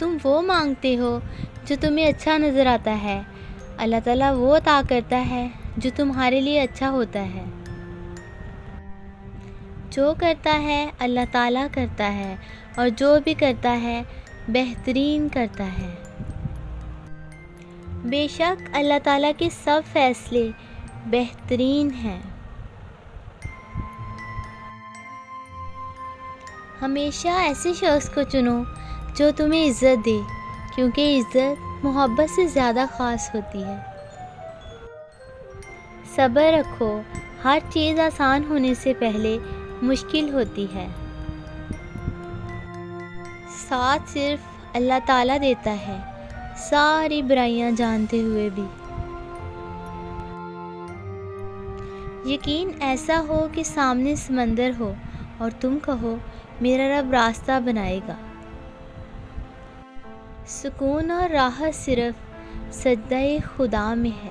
تم وہ مانگتے ہو جو تمہیں اچھا نظر آتا ہے، اللہ تعالیٰ وہ عطا کرتا ہے جو تمہارے لیے اچھا ہوتا ہے۔ جو کرتا ہے اللہ تعالیٰ کرتا ہے، اور جو بھی کرتا ہے بہترین کرتا ہے۔ بے شک اللہ تعالیٰ کے سب فیصلے بہترین ہیں۔ ہمیشہ ایسے شخص کو چنو جو تمہیں عزت دے، کیونکہ عزت محبت سے زیادہ خاص ہوتی ہے۔ صبر رکھو، ہر چیز آسان ہونے سے پہلے مشکل ہوتی ہے۔ ساتھ صرف اللہ تعالیٰ دیتا ہے، ساری برائیاں جانتے ہوئے بھی۔ یقین ایسا ہو کہ سامنے سمندر ہو اور تم کہو میرا رب راستہ بنائے گا۔ سکون اور راحت صرف سجدہ خدا میں ہے۔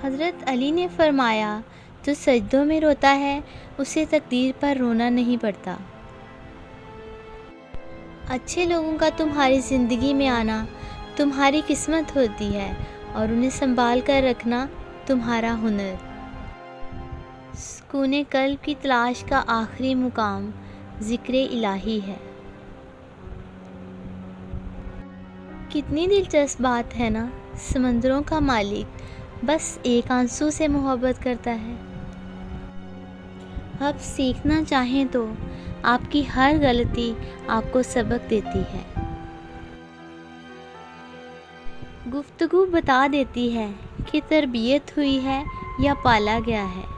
حضرت علی نے فرمایا، جو سجدوں میں روتا ہے اسے تقدیر پر رونا نہیں پڑتا۔ اچھے لوگوں کا تمہاری زندگی میں آنا تمہاری قسمت ہوتی ہے، اور انہیں سنبھال کر رکھنا تمہارا ہنر۔ سکون قلب کی تلاش کا آخری مقام ذکر الہی ہے۔ کتنی دلچسپ بات ہے نا، سمندروں کا مالک بس ایک آنسو سے محبت کرتا ہے۔ اب سیکھنا چاہیں تو آپ کی ہر غلطی آپ کو سبق دیتی ہے۔ گفتگو بتا دیتی ہے کہ تربیت ہوئی ہے یا پالا گیا ہے۔